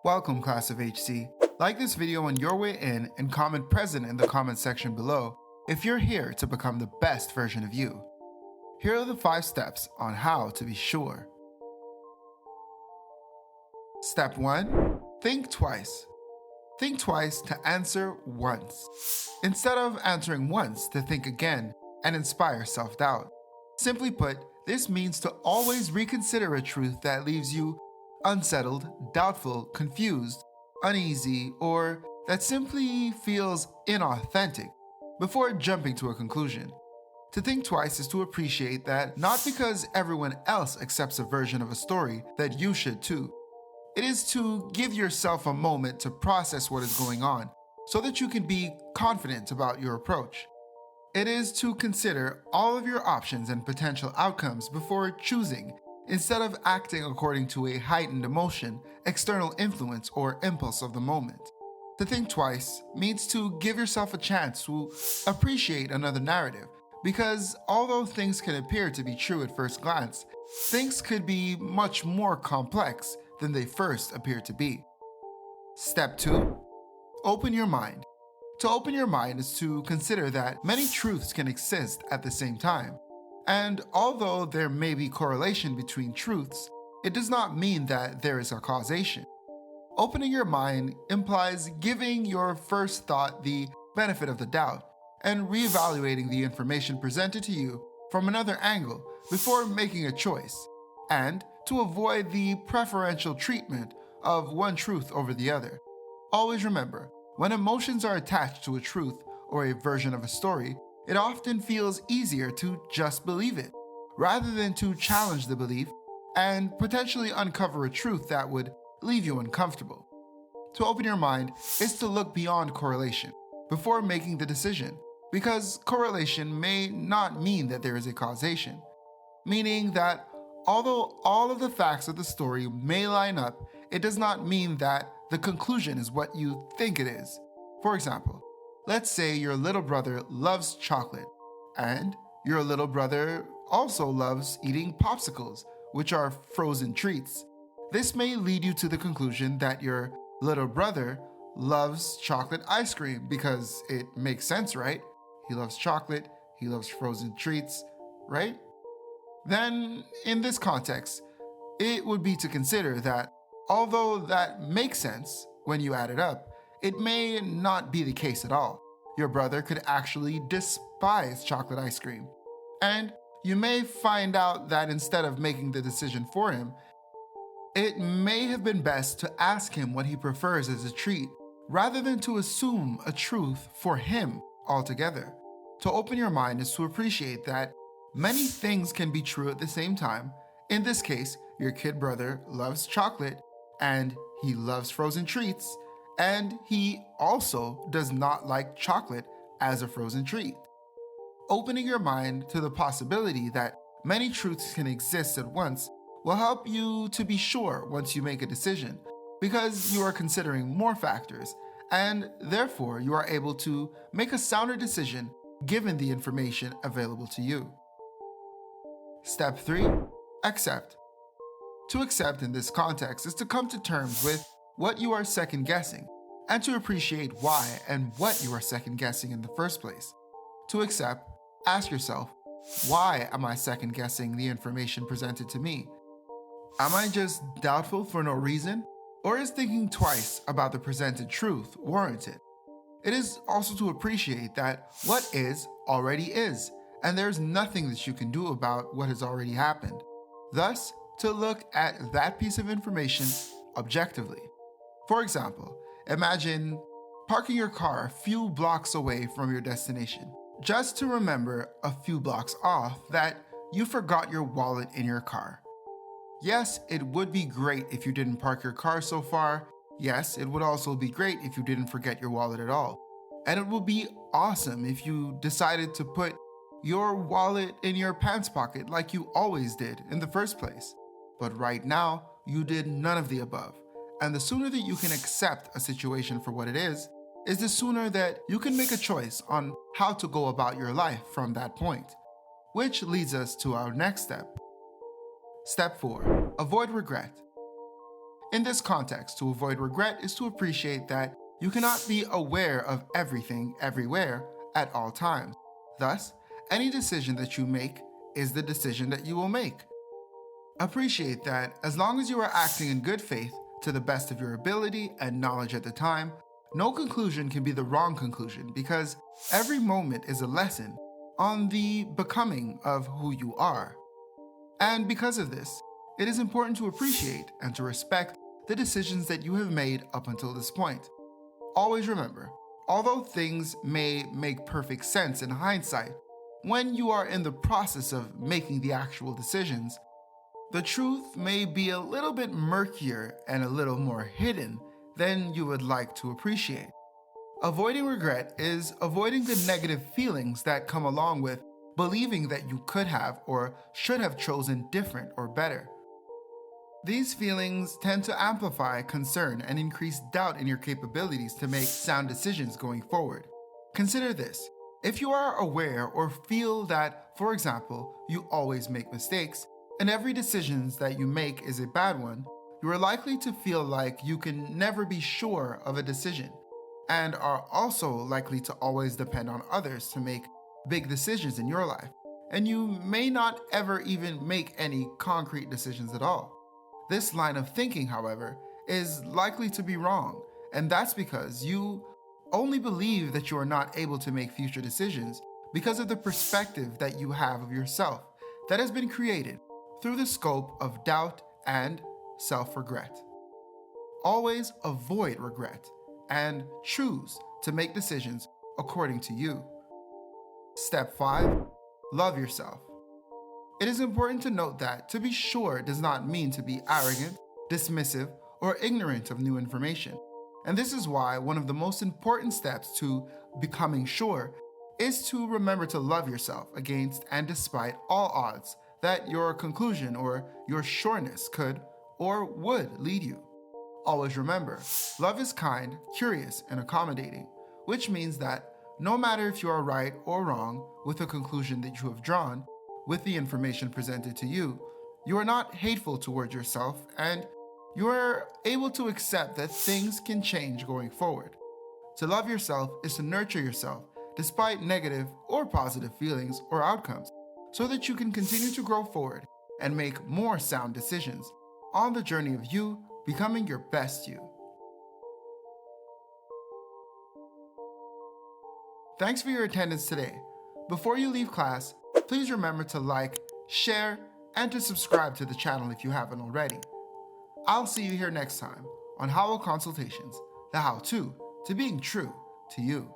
Welcome, class of HC. Like this video on your way in and comment present in the comment section below if you're here to become the best version of you. Here are the 5 steps on how to be sure. Step 1. Think twice. Think twice to answer once. Instead of answering once to think again and inspire self-doubt. Simply put, this means to always reconsider a truth that leaves you unsettled, doubtful, confused, uneasy, or that simply feels inauthentic before jumping to a conclusion. To think twice is to appreciate that not because everyone else accepts a version of a story that you should too. It is to give yourself a moment to process what is going on so that you can be confident about your approach. It is to consider all of your options and potential outcomes before choosing, instead of acting according to a heightened emotion, external influence, or impulse of the moment. To think twice means to give yourself a chance to appreciate another narrative, because although things can appear to be true at first glance, things could be much more complex than they first appear to be. Step 2. Open your mind. To open your mind is to consider that many truths can exist at the same time. And although there may be correlation between truths, it does not mean that there is a causation. Opening your mind implies giving your first thought the benefit of the doubt and reevaluating the information presented to you from another angle before making a choice, and to avoid the preferential treatment of one truth over the other. Always remember, when emotions are attached to a truth or a version of a story, it often feels easier to just believe it, rather than to challenge the belief and potentially uncover a truth that would leave you uncomfortable. To open your mind is to look beyond correlation before making the decision, because correlation may not mean that there is a causation, meaning that although all of the facts of the story may line up, it does not mean that the conclusion is what you think it is. For example, let's say your little brother loves chocolate, and your little brother also loves eating popsicles, which are frozen treats. This may lead you to the conclusion that your little brother loves chocolate ice cream because it makes sense, right? He loves chocolate, he loves frozen treats, right? Then, in this context, it would be to consider that although that makes sense when you add it up, it may not be the case at all. Your brother could actually despise chocolate ice cream. And you may find out that instead of making the decision for him, it may have been best to ask him what he prefers as a treat, rather than to assume a truth for him altogether. To open your mind is to appreciate that many things can be true at the same time. In this case, your kid brother loves chocolate, and he loves frozen treats, and he also does not like chocolate as a frozen treat. Opening your mind to the possibility that many truths can exist at once will help you to be sure once you make a decision, because you are considering more factors, and therefore you are able to make a sounder decision given the information available to you. Step 3. Accept. To accept in this context is to come to terms with what you are second guessing, and to appreciate why and what you are second guessing in the first place. To accept, ask yourself, why am I second guessing the information presented to me? Am I just doubtful for no reason? Or is thinking twice about the presented truth warranted? It is also to appreciate that what is already is, and there's nothing that you can do about what has already happened. Thus, to look at that piece of information objectively. For example, imagine parking your car a few blocks away from your destination, just to remember a few blocks off that you forgot your wallet in your car. Yes, it would be great if you didn't park your car so far. Yes, it would also be great if you didn't forget your wallet at all. And it would be awesome if you decided to put your wallet in your pants pocket like you always did in the first place. But right now, you did none of the above. And the sooner that you can accept a situation for what it is the sooner that you can make a choice on how to go about your life from that point. Which leads us to our next step. Step 4. Avoid regret. In this context, to avoid regret is to appreciate that you cannot be aware of everything everywhere at all times. Thus, any decision that you make is the decision that you will make. Appreciate that as long as you are acting in good faith to the best of your ability and knowledge at the time, no conclusion can be the wrong conclusion because every moment is a lesson on the becoming of who you are. And because of this, it is important to appreciate and to respect the decisions that you have made up until this point. Always remember, although things may make perfect sense in hindsight, when you are in the process of making the actual decisions, the truth may be a little bit murkier and a little more hidden than you would like to appreciate. Avoiding regret is avoiding the negative feelings that come along with believing that you could have or should have chosen different or better. These feelings tend to amplify concern and increase doubt in your capabilities to make sound decisions going forward. Consider this. If you are aware or feel that, for example, you always make mistakes, and every decision that you make is a bad one, you are likely to feel like you can never be sure of a decision, and are also likely to always depend on others to make big decisions in your life, and you may not ever even make any concrete decisions at all. This line of thinking, however, is likely to be wrong, and that's because you only believe that you are not able to make future decisions because of the perspective that you have of yourself that has been created through the scope of doubt and self-regret. Always avoid regret and choose to make decisions according to you. Step 5. Love yourself. It is important to note that to be sure does not mean to be arrogant, dismissive, or ignorant of new information. And this is why one of the most important steps to becoming sure is to remember to love yourself against and despite all odds that your conclusion or your sureness could or would lead you. Always remember, love is kind, curious, and accommodating, which means that no matter if you are right or wrong with the conclusion that you have drawn, with the information presented to you, you are not hateful towards yourself and you are able to accept that things can change going forward. To love yourself is to nurture yourself despite negative or positive feelings or outcomes, so that you can continue to grow forward and make more sound decisions on the journey of you becoming your best you. Thanks for your attendance today. Before you leave class, please remember to like, share, and to subscribe to the channel if you haven't already. I'll see you here next time on Howell Consultations, the how-to being true to you.